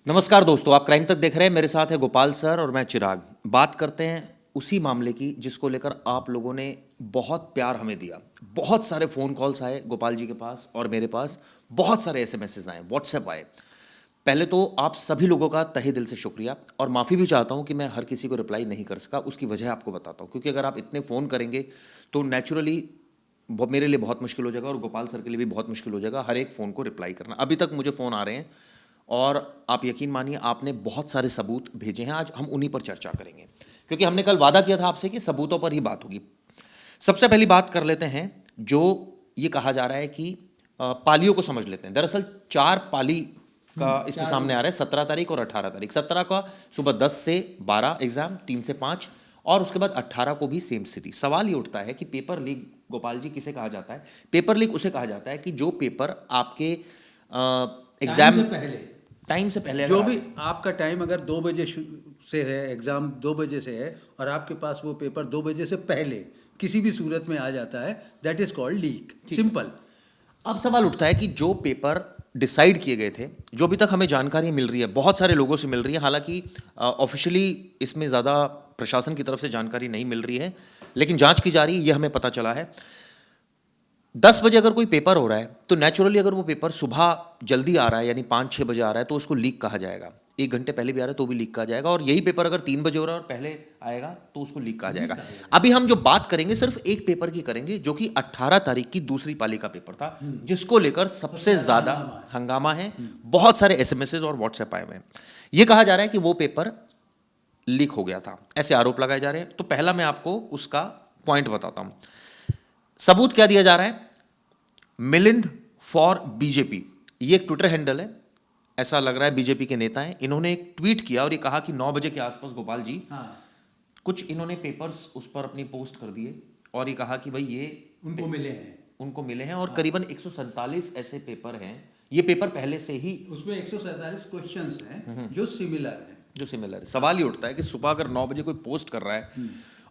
नमस्कार दोस्तों, आप क्राइम तक देख रहे हैं। मेरे साथ है गोपाल सर और मैं चिराग। बात करते हैं उसी मामले की जिसको लेकर आप लोगों ने बहुत प्यार हमें दिया। बहुत सारे फ़ोन कॉल्स आए गोपाल जी के पास और मेरे पास, बहुत सारे एसएमएसेस आए, व्हाट्सएप आए। पहले तो आप सभी लोगों का तहे दिल से शुक्रिया और माफ़ी भी चाहता हूं कि मैं हर किसी को रिप्लाई नहीं कर सका। उसकी वजह आपको बताता हूं, क्योंकि अगर आप इतने फ़ोन करेंगे तो नेचुरली मेरे लिए बहुत मुश्किल हो जाएगा और गोपाल सर के लिए भी बहुत मुश्किल हो जाएगा हर एक फ़ोन को रिप्लाई करना। अभी तक मुझे फ़ोन आ रहे हैं और आप यकीन मानिए आपने बहुत सारे सबूत भेजे हैं। आज हम उन्हीं पर चर्चा करेंगे, क्योंकि हमने कल वादा किया था आपसे कि सबूतों पर ही बात होगी। सबसे पहली बात कर लेते हैं, जो ये कहा जा रहा है कि पालियों को समझ लेते हैं। दरअसल 4 पाली का इसमें सामने आ रहा है, 17 तारीख और 18 तारीख। 17 का सुबह 10 से 12 एग्जाम, 3 से 5, और उसके बाद 18 को भी सेम स्थिति। सवाल ये उठता है कि पेपर लीक गोपाल जी किसे कहा जाता है? पेपर लीक उसे कहा जाता है कि जो पेपर आपके एग्जाम टाइम से पहले जो भी आपका टाइम अगर 2 बजे से है, एग्ज़ाम 2 बजे से है और आपके पास वो पेपर 2 बजे से पहले किसी भी सूरत में आ जाता है, that is called leak. Simple. अब सवाल उठता है कि जो पेपर डिसाइड किए गए थे, जो अभी तक हमें जानकारी मिल रही है, बहुत सारे लोगों से मिल रही है, हालांकि ऑफिशियली इसमें ज़्यादा प्रशासन की तरफ से जानकारी नहीं मिल रही है, लेकिन जांच की जा रही है, ये हमें पता चला है। 10 बजे अगर कोई पेपर हो रहा है तो नेचुरली अगर वो पेपर सुबह जल्दी आ रहा है, यानी 5-6 बजे आ रहा है, तो उसको लीक कहा जाएगा। 1 घंटे पहले भी आ रहा है तो भी लीक कहा जाएगा, और यही पेपर अगर 3 बजे हो रहा है और पहले आएगा तो उसको लीक कहा जाएगा। अभी हम जो बात करेंगे सिर्फ एक पेपर की करेंगे, जो कि 18 तारीख की दूसरी पाली का पेपर था, जिसको लेकर सबसे ज़्यादा हंगामा है। बहुत सारे एसएमएसेस और व्हाट्सएप आए हुए हैं। ये कहा जा रहा है कि वो पेपर लीक हो गया था, ऐसे आरोप लगाए जा रहे हैं। तो पहला मैं आपको उसका पॉइंट बताता हूं। सबूत क्या दिया जा रहा है? मिलिंद फॉर बीजेपी, ये एक ट्विटर हैंडल है, ऐसा लग रहा है बीजेपी के नेता हैं। इन्होंने एक ट्वीट किया और ये कहा कि 9 बजे के आसपास गोपाल जी, कुछ इन्होंने पेपर्स उस पर अपनी पोस्ट कर दिए और ये कहा कि भाई ये उनको मिले हैं और करीबन 147 ऐसे पेपर हैं। ये पेपर पहले से ही, उसमें 147 क्वेश्चंस हैं जो सिमिलर है। सवाल ये उठता है कि सुबह अगर 9 बजे कोई पोस्ट कर रहा है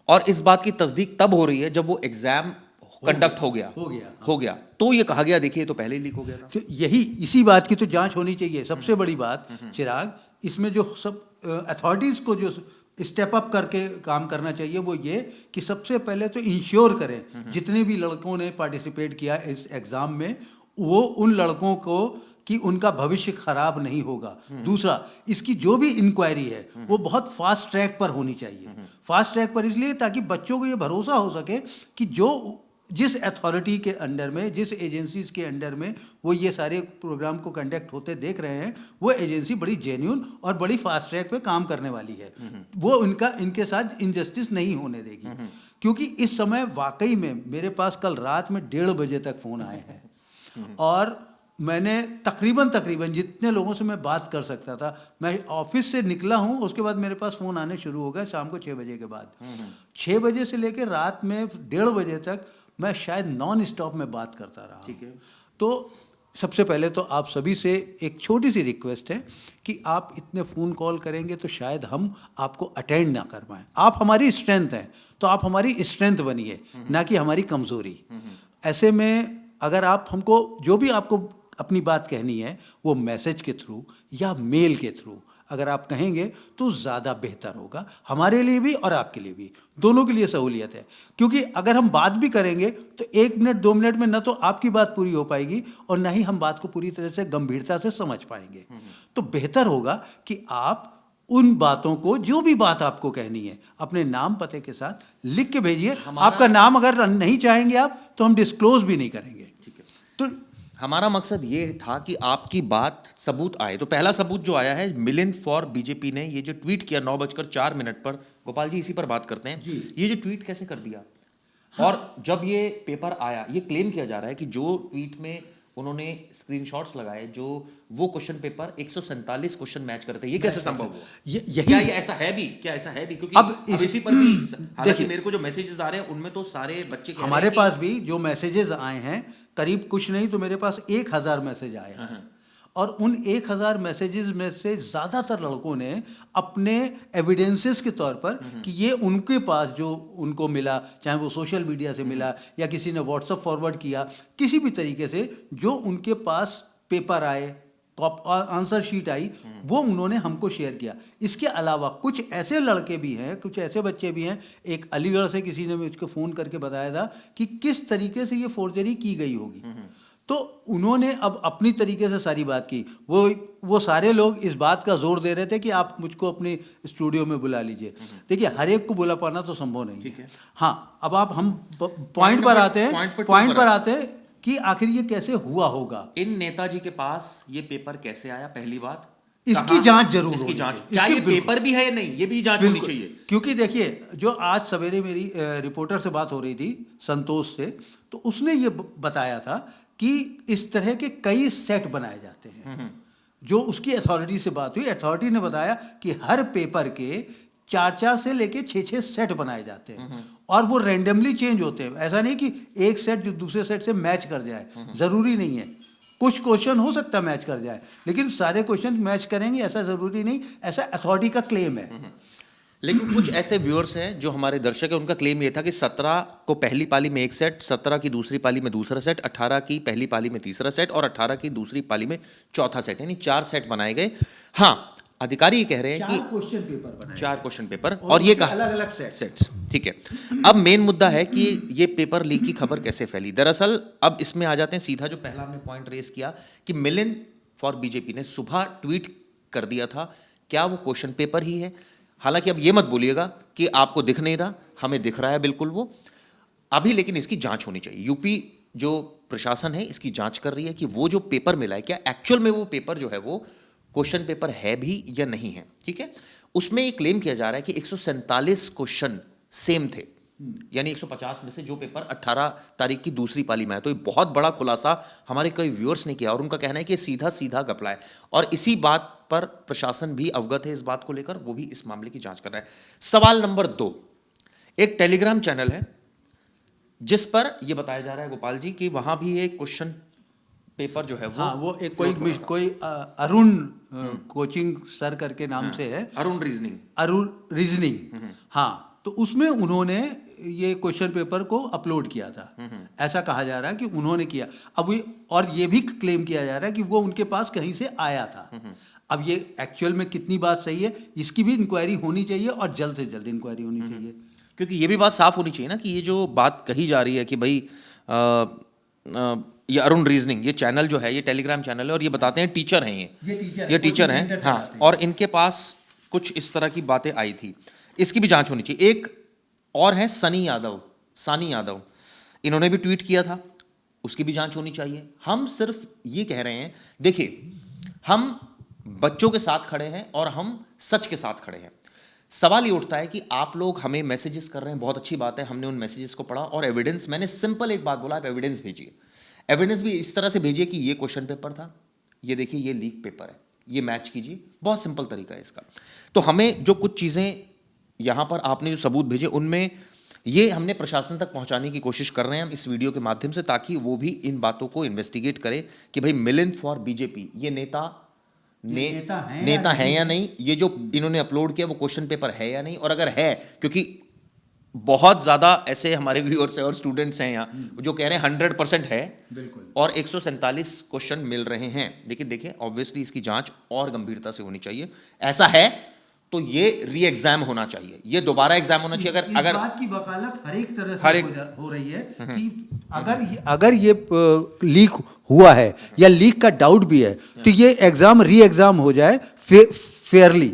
और इस बात की तस्दीक तब हो रही है जब वो एग्जाम कंडक्ट हो गया, तो ये कहा गया देखिए तो पहले ही लीक हो गया था। तो इसी बात की तो जांच होनी चाहिए। सबसे बड़ी बात चिराग, इसमें जो सब अथॉरिटीज़ को जो स्टेप अप करके काम करना चाहिए वो ये कि सबसे पहले तो इंश्योर करें जितने भी लड़कों ने पार्टिसिपेट किया इस एग्ज़ाम में, वो उन लड़कों को कि उनका भविष्य खराब नहीं होगा। दूसरा, इसकी जो भी इंक्वायरी है वो बहुत फास्ट ट्रैक पर होनी चाहिए। फास्ट ट्रैक पर इसलिए ताकि बच्चों को ये भरोसा हो सके कि जिस अथॉरिटी के अंडर में, जिस एजेंसीज के अंडर में वो ये सारे प्रोग्राम को कंडक्ट होते देख रहे हैं, वो एजेंसी बड़ी जेन्युइन और बड़ी फास्ट ट्रैक पे काम करने वाली है। वो इनके साथ इनजस्टिस नहीं होने देगी। क्योंकि इस समय वाकई में मेरे पास कल रात में 1:30 बजे तक फ़ोन आए हैं और मैंने तकरीबन जितने लोगों से मैं बात कर सकता था, मैं ऑफिस से निकला हूँ, उसके बाद मेरे पास फ़ोन आने शुरू हो गए शाम को 6 बजे के बाद। 6 बजे से लेकर रात में 1:30 बजे तक मैं शायद नॉन स्टॉप में बात करता रहा। ठीक है। तो सबसे पहले तो आप सभी से एक छोटी सी रिक्वेस्ट है कि आप इतने फ़ोन कॉल करेंगे तो शायद हम आपको अटेंड ना कर पाएँ। आप हमारी स्ट्रेंथ हैं, तो आप हमारी स्ट्रेंथ बनिए, ना कि हमारी कमज़ोरी। ऐसे में अगर आप हमको जो भी आपको अपनी बात कहनी है वो मैसेज के थ्रू या मेल के थ्रू अगर आप कहेंगे तो ज़्यादा बेहतर होगा, हमारे लिए भी और आपके लिए भी, दोनों के लिए सहूलियत है। क्योंकि अगर हम बात भी करेंगे तो 1 मिनट 2 मिनट में न तो आपकी बात पूरी हो पाएगी और ना ही हम बात को पूरी तरह से गंभीरता से समझ पाएंगे। तो बेहतर होगा कि आप उन बातों को, जो भी बात आपको कहनी है, अपने नाम पते के साथ लिख के भेजिए। आपका नाम अगर नहीं चाहेंगे आप तो हम डिस्क्लोज भी नहीं करेंगे। ठीक है। तो हमारा मकसद ये था कि आपकी बात सबूत आए। तो पहला सबूत जो आया है, मिलिंद फॉर बीजेपी ने ये जो ट्वीट किया 9:04 पर, गोपाल जी इसी पर बात करते हैं। ये जो ट्वीट कैसे कर दिया? हाँ। और जब ये पेपर आया, ये क्लेम किया जा रहा है कि जो ट्वीट में उन्होंने स्क्रीनशॉट्स लगाए, जो वो क्वेश्चन पेपर 147 क्वेश्चन मैच करते हैं, ये कैसे संभव हुआ? क्या ये ऐसा है भी? क्योंकि अब इसी पर भी हालांकि मेरे को जो मैसेजेस आ रहे हैं उनमें तो सारे बच्चे हमारे पास भी जो मैसेजेस आए हैं, करीब कुछ नहीं तो मेरे पास 1000 मैसेज आए हैं। और उन 1000 मैसेजेस में से ज़्यादातर लड़कों ने अपने एविडेंसेस के तौर पर कि ये उनके पास जो उनको मिला, चाहे वो सोशल मीडिया से मिला या किसी ने व्हाट्सएप फॉरवर्ड किया, किसी भी तरीके से जो उनके पास पेपर आए, आंसर शीट आई, वो उन्होंने हमको शेयर किया। इसके अलावा कुछ ऐसे लड़के भी हैं, कुछ ऐसे बच्चे भी हैं, एक अलीगढ़ से किसी ने मुझको फ़ोन करके बताया था कि किस तरीके से ये फोर्जरी की गई होगी। तो उन्होंने अब अपनी तरीके से सारी बात की। वो सारे लोग इस बात का जोर दे रहे थे कि आप मुझको अपने स्टूडियो में बुला लीजिए। देखिए, हर एक को बुला पाना तो संभव नहीं है। हाँ, अब हम पॉइंट पर आते हैं कि आखिर ये कैसे हुआ होगा। इन नेताजी के पास ये पेपर कैसे आया, पहली बात इसकी जांच जरूर इसकी होनी जांच चाहिए। क्या ये पेपर भी है या नहीं, ये भी जांच होनी चाहिए। क्योंकि देखिए, जो आज सवेरे मेरी रिपोर्टर से बात हो रही थी, संतोष से, तो उसने ये बताया था कि इस तरह के कई सेट बनाए जाते हैं। जो उसकी अथॉरिटी से बात हुई, अथॉरिटी ने बताया कि हर पेपर के 4 से लेके 6 सेट बनाए जाते हैं और वो रैंडमली चेंज होते हैं। ऐसा नहीं कि एक सेट जो दूसरे सेट से मैच कर जाए, जरूरी नहीं है। कुछ क्वेश्चन हो सकता है मैच कर जाए, लेकिन सारे क्वेश्चन मैच करेंगे ऐसा जरूरी नहीं, ऐसा अथॉरिटी का क्लेम है। लेकिन कुछ ऐसे व्यूअर्स हैं जो हमारे दर्शक हैं, उनका क्लेम ये था कि 17 को पहली पाली में एक सेट, 17 की दूसरी पाली में दूसरा सेट, 18 की पहली पाली में तीसरा सेट और 18 की दूसरी पाली में चौथा सेट, यानी 4 सेट बनाए गए। हाँ, अधिकारी ये कह रहे हैं कि 4 क्वेश्चन पेपर और ये कहा अलग अलग सेट्स। ठीक है, अब मेन मुद्दा है कि ये पेपर लीक की खबर कैसे फैली। दरअसल अब इसमें आ जाते हैं सीधा, जो पहला हमने पॉइंट रेस किया कि मिलिंद फॉर बीजेपी ने सुबह ट्वीट कर दिया था, क्या वो क्वेश्चन पेपर ही है। हालांकि अब ये मत बोलिएगा कि आपको दिख नहीं रहा, हमें दिख रहा है बिल्कुल वो अभी, लेकिन इसकी जांच होनी चाहिए। यूपी जो प्रशासन है इसकी जांच कर रही है कि वो जो पेपर मिला है, क्या एक्चुअल में वो पेपर जो है वो क्वेश्चन पेपर है भी या नहीं है। ठीक है, उसमें ये क्लेम किया जा रहा है कि 147 क्वेश्चन सेम थे, यानी 150 में से जो पेपर 18 तारीख की दूसरी पाली में है। तो ये बहुत बड़ा खुलासा हमारे कई व्यूअर्स ने किया और उनका कहना है कि सीधा सीधा घपला है और इसी बात पर प्रशासन भी अवगत है इस बात को लेकर, वो भी इस मामले की जांच कर रहा है। सवाल नंबर 2, एक टेलीग्राम चैनल है जिस पर यह बताया जा रहा है गोपाल जी कि वहां भी एक क्वेश्चन पेपर जो है वो एक कोई अरुण कोचिंग सर करके नाम से है, अरुण रीजनिंग। हाँ, तो उसमें उन्होंने ये क्वेश्चन पेपर को अपलोड किया था। ऐसा कहा जा रहा है कि उन्होंने किया। अब और ये भी क्लेम किया जा रहा है कि वो उनके पास कहीं से आया था। अब ये एक्चुअल में कितनी बात सही है, इसकी भी इंक्वायरी होनी चाहिए और जल्द से जल्द इंक्वायरी होनी चाहिए। क्योंकि ये भी बात साफ होनी चाहिए ना कि ये जो बात कही जा रही है कि भाई ये अरुण रीजनिंग, ये चैनल जो है, ये टेलीग्राम चैनल है और ये बताते हैं टीचर हैं, ये टीचर हैं। हाँ, और इनके पास कुछ इस तरह की बातें आई थी, इसकी भी जांच होनी चाहिए। एक और है सानी यादव, इन्होंने भी ट्वीट किया था, उसकी भी जांच होनी चाहिए। हम सिर्फ ये कह रहे हैं, देखिए हम बच्चों के साथ खड़े हैं और हम सच के साथ खड़े हैं। सवाल ये उठता है कि आप लोग हमें मैसेजेस कर रहे हैं, बहुत अच्छी बात है, हमने उन मैसेजेस को पढ़ा और एविडेंस, मैंने सिंपल एक बात बोला, आप एविडेंस भेजिए। एविडेंस भी इस तरह से भेजिए कि ये क्वेश्चन पेपर था, ये देखिए ये लीक पेपर है, ये मैच कीजिए, बहुत सिंपल तरीका है इसका। तो हमें जो कुछ चीज़ें यहाँ पर आपने जो सबूत भेजे, उनमें ये हमने प्रशासन तक पहुँचाने की कोशिश कर रहे हैं हम इस वीडियो के माध्यम से, ताकि वो भी इन बातों को इन्वेस्टिगेट करे कि भाई मिलिंद फॉर बीजेपी ये नेता है या नहीं, ये जो इन्होंने अपलोड किया वो क्वेश्चन पेपर है या नहीं। और अगर है, क्योंकि बहुत ज़्यादा ऐसे हमारे व्यूअर्स हैं और स्टूडेंट्स हैं यहाँ जो कह रहे हैं 100% है और 147 क्वेश्चन मिल रहे हैं, लेकिन देखिए ऑब्वियसली इसकी जांच और गंभीरता से होनी चाहिए। ऐसा है तो ये री एग्जाम होना चाहिए, ये दोबारा एग्जाम होना चाहिए। अगर बात की वकालत हर एक तरह से हो रही है कि अगर ये लीक हुआ है या लीक का डाउट भी है तो ये एग्जाम री एग्जाम हो जाए फेयरली,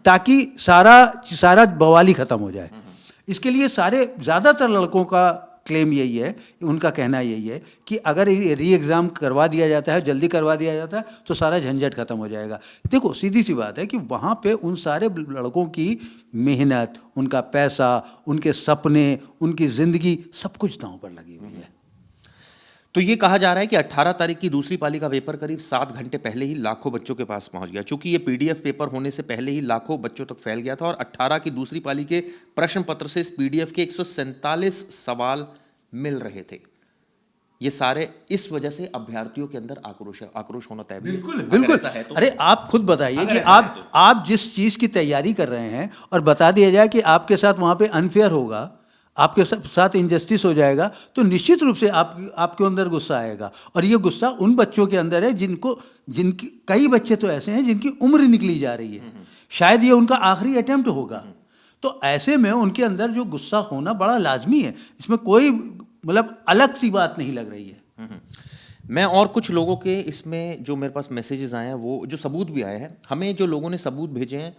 ताकि सारा बवाली खत्म हो जाए। इसके लिए ज़्यादातर लड़कों का क्लेम यही है, उनका कहना यही है कि अगर री एग्ज़ाम करवा दिया जाता है, जल्दी करवा दिया जाता है, तो सारा झंझट खत्म हो जाएगा। देखो सीधी सी बात है कि वहाँ पे उन सारे लड़कों की मेहनत, उनका पैसा, उनके सपने, उनकी ज़िंदगी, सब कुछ दांव पर लगी हुई है। तो ये कहा जा रहा है कि 18 तारीख की दूसरी पाली का पेपर करीब 7 घंटे पहले ही लाखों बच्चों के पास पहुंच गया। चूंकि ये पीडीएफ पेपर होने से पहले ही लाखों बच्चों तक फैल गया था और 18 की दूसरी पाली के प्रश्न पत्र से इस पीडीएफ के 147 सवाल मिल रहे थे। ये सारे इस वजह से अभ्यर्थियों के अंदर आक्रोश होना तय। बिल्कुल। तो अरे आप खुद बताइए कि आप जिस चीज़ की तैयारी कर रहे हैं और बता दिया जाए कि आपके साथ वहाँ पे अनफेयर होगा, आपके साथ इनजस्टिस हो जाएगा, तो निश्चित रूप से आपके अंदर गुस्सा आएगा। और ये गुस्सा उन बच्चों के अंदर है जिनकी कई बच्चे तो ऐसे हैं जिनकी उम्र निकली जा रही है, शायद ये उनका आखिरी अटेम्प्ट होगा। तो ऐसे में उनके अंदर जो गुस्सा होना बड़ा लाजमी है, इसमें कोई मतलब अलग सी बात नहीं लग रही है। मैं और कुछ लोगों के इसमें जो मेरे पास मैसेजेस आए हैं, वो जो सबूत भी आए हैं, हमें जो लोगों ने सबूत भेजे हैं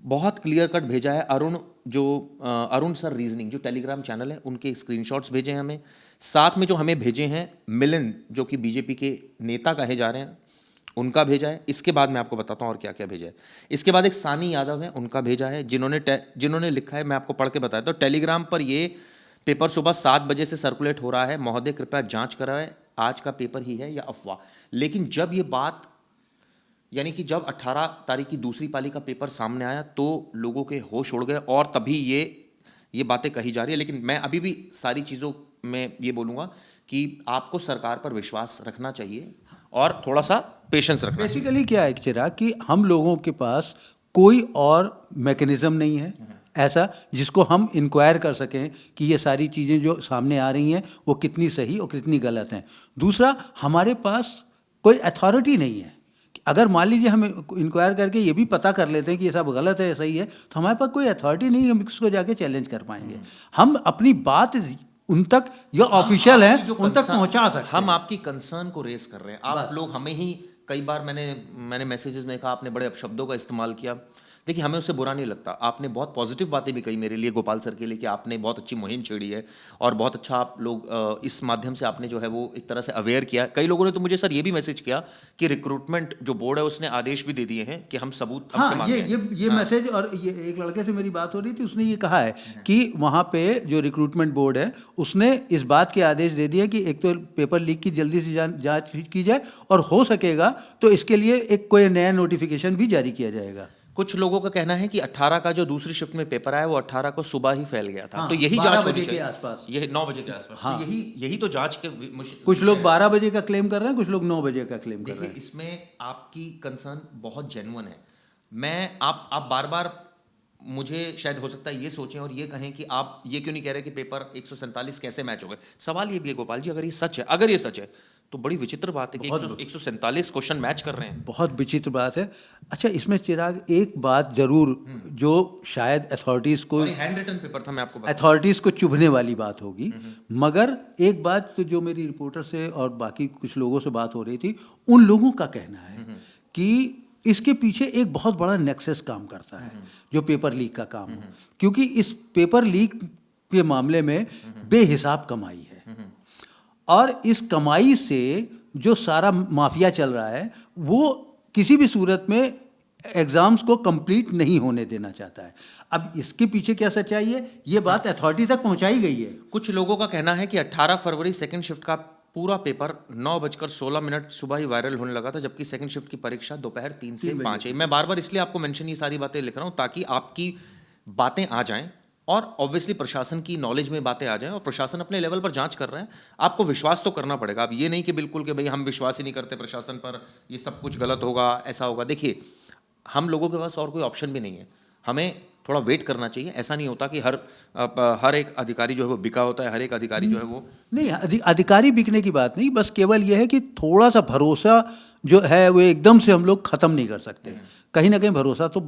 बहुत क्लियर कट भेजा है। अरुण सर रीजनिंग जो टेलीग्राम चैनल है, उनके स्क्रीनशॉट्स भेजे हैं हमें। साथ में जो हमें भेजे हैं मिलिंद, जो कि बीजेपी के नेता कहे जा रहे हैं, उनका भेजा है। इसके बाद मैं आपको बताता हूँ और क्या क्या भेजा है। इसके बाद एक सानी यादव है, उनका भेजा है, जिन्होंने लिखा है, मैं आपको पढ़ के बताया। तो टेलीग्राम पर ये पेपर सुबह 7 बजे से सर्कुलेट हो रहा है, महोदय कृपया जांच कराएं, आज का पेपर ही है या अफवाह। लेकिन जब ये बात, यानी कि जब 18 तारीख की दूसरी पाली का पेपर सामने आया तो लोगों के होश उड़ गए और तभी ये बातें कही जा रही है। लेकिन मैं अभी भी सारी चीज़ों में ये बोलूँगा कि आपको सरकार पर विश्वास रखना चाहिए और थोड़ा सा पेशेंस रखना चाहिए। बेसिकली क्या है चिराग, कि हम लोगों के पास कोई और मैकेनिज्म नहीं है ऐसा जिसको हम इंक्वायर कर सकें कि ये सारी चीज़ें जो सामने आ रही हैं वो कितनी सही और कितनी गलत हैं। दूसरा, हमारे पास कोई अथॉरिटी नहीं है। अगर मान लीजिए हम इंक्वायर करके ये भी पता कर लेते हैं कि ये सब गलत है या सही है, तो हमारे पास कोई अथॉरिटी नहीं है, हम इसको जाके चैलेंज कर पाएंगे। हम अपनी बात उन तक जो ऑफिशियल है उन तक पहुंचा सकते हैं। हम आपकी कंसर्न को रेस कर रहे हैं। आप लोग हमें ही कई बार मैंने मैसेजेस में कहा, आपने बड़े अपशब्दों का इस्तेमाल किया। देखिए, हमें उससे बुरा नहीं लगता। आपने बहुत पॉजिटिव बातें भी कही मेरे लिए, गोपाल सर के लिए, कि आपने बहुत अच्छी मुहिम छेड़ी है और बहुत अच्छा आप लोग इस माध्यम से आपने जो है वो एक तरह से अवेयर किया। कई लोगों ने तो मुझे सर ये भी मैसेज किया कि रिक्रूटमेंट जो बोर्ड है उसने आदेश भी दे दिए हैं कि हम सबूत हमसे मांगे। ये मैसेज, और ये एक लड़के से मेरी बात हो रही थी, उसने ये कहा है कि वहाँ पे जो रिक्रूटमेंट बोर्ड है उसने इस बात के आदेश दे दिए कि एक तो पेपर लीक की जल्दी से जांच की जाए और हो सकेगा तो इसके लिए एक कोई नया नोटिफिकेशन भी जारी किया जाएगा। कुछ लोगों का कहना है कि 18 का जो दूसरी शिफ्ट में पेपर आया वो 18 को सुबह ही फैल गया था। तो यही जांच होनी चाहिए आसपास, यही 9 बजे के आसपास। तो यही तो जांच के कुछ लोग 12 बजे का क्लेम कर रहे हैं, कुछ लोग 9 बजे का क्लेम कर रहे हैं। देखिए, इसमें आपकी कंसर्न बहुत जेन्युइन है। आप बार बार मुझे शायद हो सकता है ये सोचें और ये कहें कि आप ये क्यों नहीं कह रहे कि पेपर 147 कैसे मैच हो गए। सवाल ये भी है गोपाल जी, अगर ये सच है, अगर ये सच है तो बड़ी विचित्र बात है कि 147 क्वेश्चन मैच कर रहे हैं। बहुत विचित्र बात है। अच्छा, इसमें चिराग एक बात जरूर जो शायद अथॉरिटीज़ को, हैंड रिटन पेपर था, मैं आपको अथॉरिटीज़ को चुभने वाली बात होगी, मगर एक बात तो जो मेरी रिपोर्टर से और बाकी कुछ लोगों से बात हो रही थी, उन लोगों का कहना है कि इसके पीछे एक बहुत बड़ा नेक्सस काम करता है, जो पेपर लीक का काम हो। क्योंकि इस पेपर लीक के मामले में बेहिसाब कमाई है और इस कमाई से जो सारा माफिया चल रहा है वो किसी भी सूरत में एग्जाम्स को कंप्लीट नहीं होने देना चाहता है। अब इसके पीछे क्या सच्चाई है, ये बात अथॉरिटी तक पहुंचाई गई है। कुछ लोगों का कहना है कि 18 फरवरी सेकंड शिफ्ट का पूरा पेपर 9:16 सुबह ही वायरल होने लगा था, जबकि सेकंड शिफ्ट की परीक्षा दोपहर 3 से 5 है। मैं बार बार इसलिए आपको मेंशन ये सारी बातें लिख रहा हूँ ताकि आपकी बातें आ जाएं और ऑब्वियसली प्रशासन की नॉलेज में बातें आ जाएं और प्रशासन अपने लेवल पर जांच कर रहा है। आपको विश्वास तो करना पड़ेगा। अब ये नहीं कि बिल्कुल कि भाई हम विश्वास ही नहीं करते प्रशासन पर, ये सब कुछ गलत होगा, ऐसा होगा। देखिए, हम लोगों के पास और कोई ऑप्शन भी नहीं है, हमें थोड़ा वेट करना चाहिए। ऐसा नहीं होता कि हर एक अधिकारी जो है वो बिका होता है, हर एक अधिकारी जो है वो नहीं, अधिकारी बिकने की बात नहीं, बस केवल यह है कि थोड़ा सा भरोसा जो है वो एकदम से हम लोग ख़त्म नहीं कर सकते। कहीं ना कहीं भरोसा तो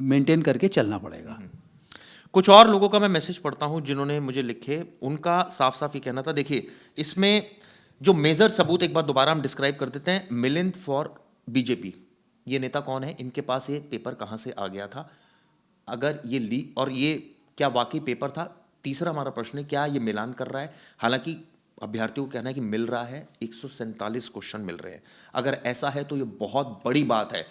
मेंटेन करके चलना पड़ेगा। कुछ और लोगों का मैं मैसेज पढ़ता हूं जिन्होंने मुझे लिखे, उनका साफ साफ ही कहना था। देखिए, इसमें जो मेजर सबूत एक बार दोबारा हम डिस्क्राइब कर देते हैं। मिलिंद फॉर बीजेपी, ये नेता कौन है, इनके पास ये पेपर कहां से आ गया था, अगर ये लीक, और ये क्या वाकई पेपर था। तीसरा हमारा प्रश्न है, क्या ये मिलान कर रहा है। हालांकि अभ्यर्थियों को कहना है कि मिल रहा है, 147 क्वेश्चन मिल रहे हैं। अगर ऐसा है तो ये बहुत बड़ी बात है,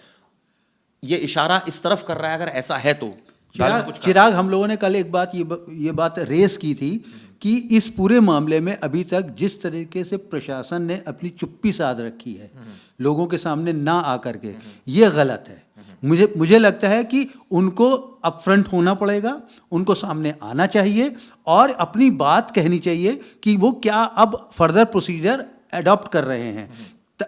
ये इशारा इस तरफ कर रहा है। अगर ऐसा है तो चिराग, हम लोगों ने कल एक बात ये बात रेस की थी कि इस पूरे मामले में अभी तक जिस तरीके से प्रशासन ने अपनी चुप्पी साध रखी है लोगों के सामने ना आकर के, ये गलत है। मुझे लगता है कि उनको अपफ्रंट होना पड़ेगा, उनको सामने आना चाहिए और अपनी बात कहनी चाहिए कि वो क्या अब फर्दर प्रोसीजर अडॉप्ट कर रहे हैं,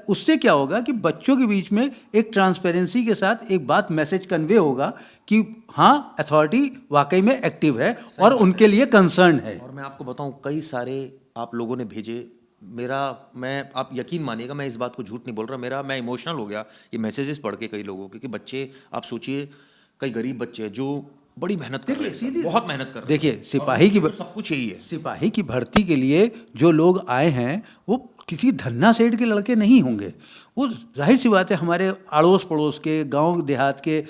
उससे क्या होगा कि बच्चों के बीच में एक ट्रांसपेरेंसी के साथ एक बात मैसेज कन्वे होगा कि हाँ, अथॉरिटी वाकई में एक्टिव है और उनके लिए कंसर्न है। और मैं आपको बताऊं, कई सारे आप लोगों ने भेजे, आप यकीन मानिएगा, मैं इस बात को झूठ नहीं बोल रहा, मैं इमोशनल हो गया ये मैसेजेस पढ़ के कई लोगों के, कि बच्चे, आप सोचिए, कई गरीब बच्चे हैं जो बड़ी मेहनत कर रहे हैं, बहुत मेहनत कर रहे हैं। देखिए, सिपाही की सब कुछ यही है। सिपाही की भर्ती के लिए जो लोग आए हैं वो किसी धन्ना सेठ के लड़के नहीं होंगे। वो जाहिर सी बात है, हमारे अड़ोस पड़ोस के, गांव देहात के,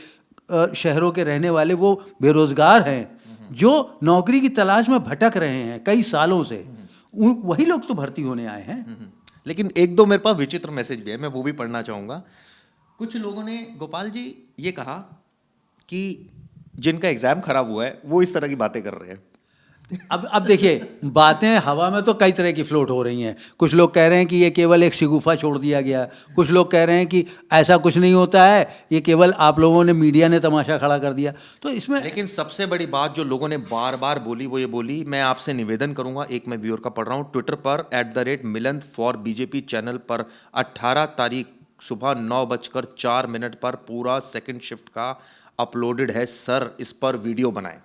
शहरों के रहने वाले वो बेरोजगार हैं जो नौकरी की तलाश में भटक रहे हैं कई सालों से। वही लोग तो भर्ती होने आए हैं। लेकिन एक दो मेरे पास विचित्र मैसेज भी है, मैं वो भी पढ़ना चाहूँगा। कुछ लोगों ने, गोपाल जी, ये कहा कि जिनका एग्जाम खराब हुआ है वो इस तरह की बातें कर रहे हैं। अब देखिए, बातें हवा में तो कई तरह की फ्लोट हो रही हैं। कुछ लोग कह रहे हैं कि ये केवल एक शिगुफा छोड़ दिया गया, कुछ लोग कह रहे हैं कि ऐसा कुछ नहीं होता है, ये केवल आप लोगों ने, मीडिया ने तमाशा खड़ा कर दिया। तो इसमें लेकिन सबसे बड़ी बात जो लोगों ने बार बार बोली वो ये बोली, मैं आपसे निवेदन करूंगा, एक मैं व्यूअर का पढ़ रहा हूँ, ट्विटर पर @मिलन फॉर बीजेपी चैनल पर 18 तारीख सुबह 9:04 पर पूरा सेकंड शिफ्ट का अपलोडेड है सर, इस पर वीडियो बनाएं।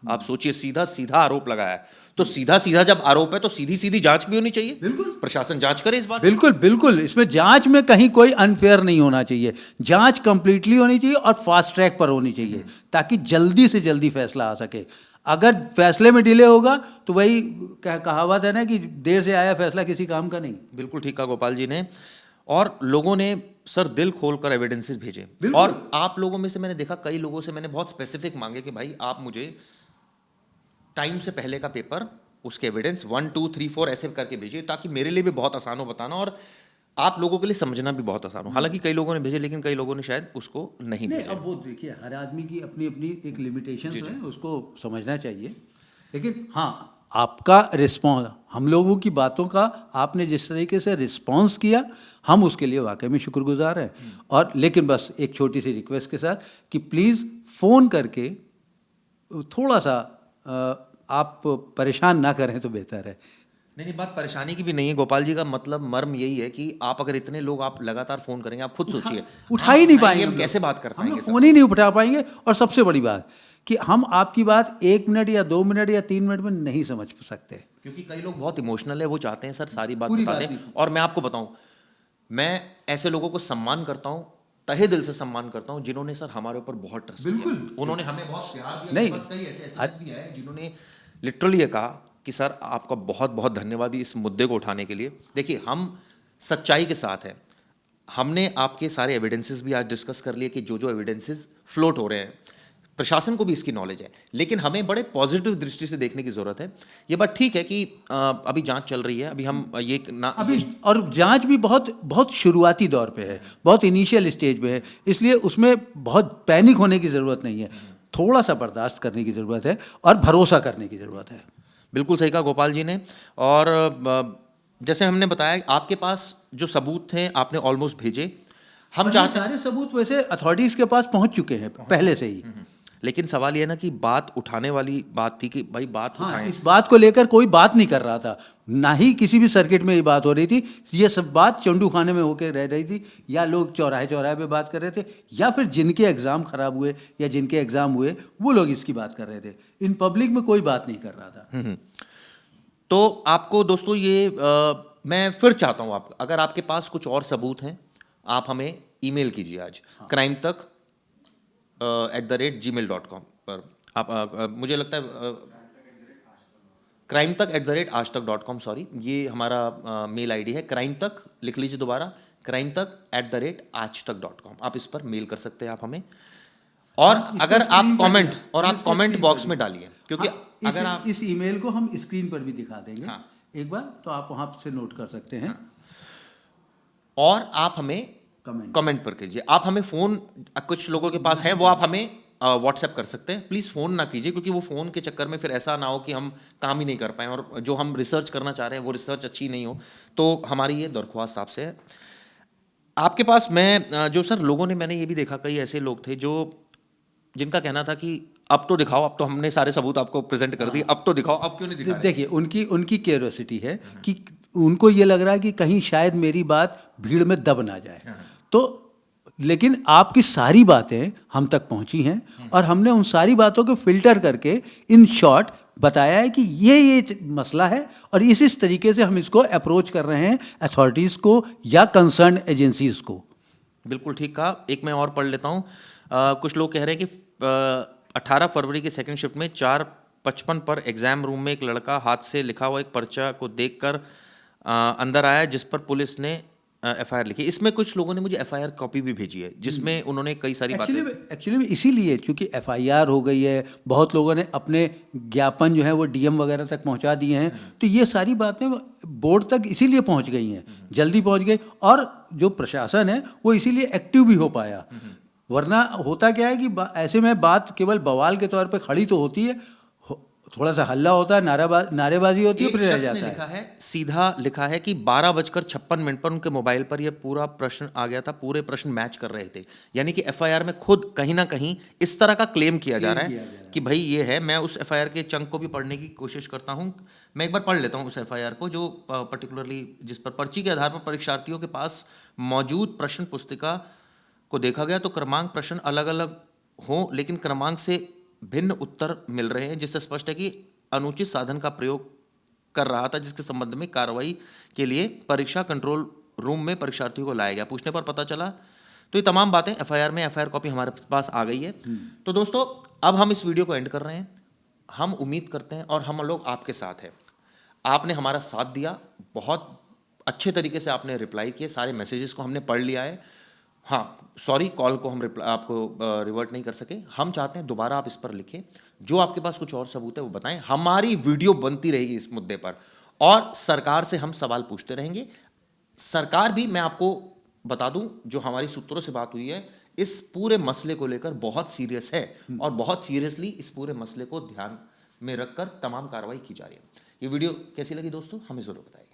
आप सोचिए, सीधा सीधा आरोप लगाया है। तो सीधा सीधा जब आरोप है तो सीधी सीधी जांच भी होनी चाहिए। बिल्कुल, प्रशासन जांच करे इस बात। बिल्कुल बिल्कुल, इसमें जांच में कहीं कोई अनफेयर नहीं होना चाहिए। जांच कंप्लीटली होनी चाहिए और फास्ट ट्रैक पर होनी चाहिए, ताकि जल्दी से जल्दी फैसला आ सके। अगर फैसले में डिले होगा तो वही कहावत है ना कि देर से आया फैसला किसी काम का नहीं। बिल्कुल ठीक कहा गोपाल जी ने। और लोगों ने सर दिल खोलकर एविडेंसेस भेजे, और आप लोगों में से मैंने देखा, कई लोगों से मैंने बहुत स्पेसिफिक मांगे कि भाई आप मुझे टाइम से पहले का पेपर, उसके एविडेंस 1 2 3 4 ऐसे करके भेजिए, ताकि मेरे लिए भी बहुत आसान हो बताना और आप लोगों के लिए समझना भी बहुत आसान हो। हालांकि कई लोगों ने भेजे, लेकिन कई लोगों ने शायद उसको नहीं भेजा। अब वो देखिए, हर आदमी की अपनी अपनी एक लिमिटेशन है, उसको समझना चाहिए। लेकिन हाँ, आपका रिस्पॉन्स, हम लोगों की बातों का आपने जिस तरीके से रिस्पॉन्स किया, हम उसके लिए वाकई में शुक्रगुजार हैं। और लेकिन बस एक छोटी सी रिक्वेस्ट के साथ कि प्लीज़ फ़ोन करके थोड़ा सा आप परेशान ना करें तो बेहतर है। नहीं, बात परेशानी की भी नहीं है गोपाल जी, का मतलब मर्म यही है कि आप अगर इतने लोग आप लगातार फोन करेंगे, आप खुद सोचिए, उठा ही नहीं पाएंगे, हम कैसे बात कर पाएंगे, फोन ही नहीं उठा पाएंगे। और सबसे बड़ी बात कि हम आपकी बात 1 मिनट या 2 मिनट या 3 मिनट में नहीं समझ सकते, क्योंकि कई लोग बहुत इमोशनल है, वो चाहते हैं सर सारी बात बता दें। और मैं आपको बताऊं, मैं ऐसे लोगों को सम्मान करता हूं, तहे दिल से सम्मान करता हूं, जिन्होंने सर हमारे ऊपर बहुत ट्रस्ट किया, उन्होंने हमें बहुत प्यार दिया। नहीं, बस कई ऐसे एसएमएस भी आए जिन्होंने लिटरली ये कहा कि सर आपका बहुत बहुत धन्यवाद इस मुद्दे को उठाने के लिए। देखिए, हम सच्चाई के साथ हैं, हमने आपके सारे एविडेंसेस भी आज डिस्कस कर लिए कि जो जो एविडेंसेस फ्लोट हो रहे हैं, प्रशासन को भी इसकी नॉलेज है, लेकिन हमें बड़े पॉजिटिव दृष्टि से देखने की जरूरत है। ये बात ठीक है कि अभी जांच चल रही है, अभी हम ये ना अभी, और जांच भी बहुत बहुत शुरुआती दौर पे है, बहुत इनिशियल स्टेज पे है, इसलिए उसमें बहुत पैनिक होने की ज़रूरत नहीं है। थोड़ा सा बर्दाश्त करने की ज़रूरत है और भरोसा करने की ज़रूरत है। बिल्कुल सही कहा गोपाल जी ने। और जैसे हमने बताया, आपके पास जो सबूत थे आपने ऑलमोस्ट भेजे, हम चाहते, सारे सबूत वैसे अथॉरिटीज़ के पास पहुंच चुके हैं पहले से ही। लेकिन सवाल यह ना कि बात उठाने वाली बात थी कि भाई बात उठाएं। इस बात को लेकर कोई बात नहीं कर रहा था, ना ही किसी भी सर्किट में ये बात हो रही थी। ये सब बात चंडू खाने में होकर रह रही थी, या लोग चौराहे चौराहे पे बात कर रहे थे, या फिर जिनके एग्ज़ाम खराब हुए या जिनके एग्ज़ाम हुए वो लोग इसकी बात कर रहे थे। इन पब्लिक में कोई बात नहीं कर रहा था। तो आपको दोस्तों मैं फिर चाहता हूँ, आप अगर आपके पास कुछ और सबूत हैं, आप हमें ईमेल कीजिए आज crimetak@gmail.com पर। आप मुझे लगता है crimetak@aajtak.com, सॉरी, ये हमारा मेल आईडी है। crimetak लिख लीजिए दोबारा, crimetak@aajtak.com। आप इस पर मेल कर सकते हैं आप हमें। और अगर आप कमेंट बॉक्स में डालिए, क्योंकि अगर आप इस ईमेल को हम स्क्रीन पर भी दिखा देंगे। हाँ, एक बार तो आप वहाँ से नोट कर सकते हैं। और आप हमें कमेंट पर कीजिए। आप हमें फ़ोन, कुछ लोगों के पास है, वो आप हमें व्हाट्सएप कर सकते हैं। प्लीज़ फ़ोन ना कीजिए, क्योंकि वो फ़ोन के चक्कर में फिर ऐसा ना हो कि हम काम ही नहीं कर पाएँ, और जो हम रिसर्च करना चाह रहे हैं वो रिसर्च अच्छी नहीं हो। तो हमारी ये दरख्वास्त आपसे है। आपके पास मैं जो सर लोगों ने, मैंने ये भी देखा, कई ऐसे लोग थे जो जिनका कहना था कि अब तो दिखाओ, अब तो हमने सारे सबूत आपको प्रेजेंट कर दिए, अब तो दिखाओ, अब क्यों नहीं दिखा रहे? देखिए, उनकी क्यूरियोसिटी है कि उनको ये लग रहा है कि कहीं शायद मेरी बात भीड़ में दब ना जाए। तो लेकिन आपकी सारी बातें हम तक पहुंची हैं और हमने उन सारी बातों को फिल्टर करके इन शॉर्ट बताया है कि ये मसला है और इस तरीके से हम इसको अप्रोच कर रहे हैं अथॉरिटीज़ को या कंसर्न एजेंसीज को। बिल्कुल ठीक कहा। एक मैं और पढ़ लेता हूँ। कुछ लोग कह रहे हैं कि 18 फरवरी की सेकंड शिफ्ट में 4:55 पर एग्जाम रूम में एक लड़का हाथ से लिखा हुआ एक पर्चा को देखकर अंदर आया, जिस पर पुलिस ने एफआईआर लिखी। इसमें कुछ लोगों ने मुझे एफआईआर कॉपी भी भेजी है, जिसमें उन्होंने कई सारी बातें। एक्चुअली इसीलिए क्योंकि एफआईआर हो गई है, बहुत लोगों ने अपने ज्ञापन जो है वो डीएम वगैरह तक पहुंचा दिए हैं, तो ये सारी बातें बोर्ड तक इसीलिए पहुंच गई हैं, जल्दी पहुंच गई। और जो प्रशासन है वो इसीलिए एक्टिव भी हो पाया। वरना होता क्या है कि ऐसे में बात केवल बवाल के तौर पे खड़ी तो होती है, थोड़ा सा हल्ला होता है, नारेबाजी होती है, फिर रह जाता है। लिखा है, सीधा लिखा है कि 12:56 पर उनके मोबाइल पर यह पूरा प्रश्न आ गया था, पूरे प्रश्न मैच कर रहे थे। यानी कि एफआईआर में खुद कहीं ना कहीं इस तरह का क्लेम किया जा रहा है कि भाई ये है। मैं उस एफआईआर के चंक को भी पढ़ने की कोशिश करता हूं। मैं एक बार पढ़ लेता हूं उस एफआईआर को, जो पर्टिकुलरली जिस पर पर्ची के आधार पर परीक्षार्थियों के पास मौजूद प्रश्न पुस्तिका को देखा गया तो क्रमांक प्रश्न अलग अलग हों, लेकिन क्रमांक से भिन्न उत्तर मिल रहे हैं, जिससे स्पष्ट है कि अनुचित साधन का प्रयोग कर रहा था, जिसके संबंध में कार्रवाई के लिए परीक्षा कंट्रोल रूम में परीक्षार्थियों को लाया गया। पूछने पर पता चला। तो ये तमाम बातें एफआईआर में, एफआईआर कॉपी हमारे पास आ गई है। तो दोस्तों, अब हम इस वीडियो को एंड कर रहे हैं। हम उम्मीद करते हैं और हम लोग आपके साथ हैं। आपने हमारा साथ दिया, बहुत अच्छे तरीके से आपने रिप्लाई किए, सारे मैसेजेस को हमने पढ़ लिया है। हाँ, सॉरी, कॉल को हम आपको रिवर्ट नहीं कर सके। हम चाहते हैं दोबारा आप इस पर लिखें, जो आपके पास कुछ और सबूत है वो बताएं। हमारी वीडियो बनती रहेगी इस मुद्दे पर और सरकार से हम सवाल पूछते रहेंगे। सरकार भी, मैं आपको बता दूं, जो हमारी सूत्रों से बात हुई है, इस पूरे मसले को लेकर बहुत सीरियस है और बहुत सीरियसली इस पूरे मसले को ध्यान में रखकर तमाम कार्रवाई की जा रही है। ये वीडियो कैसी लगी दोस्तों, हमें जरूर बताएं।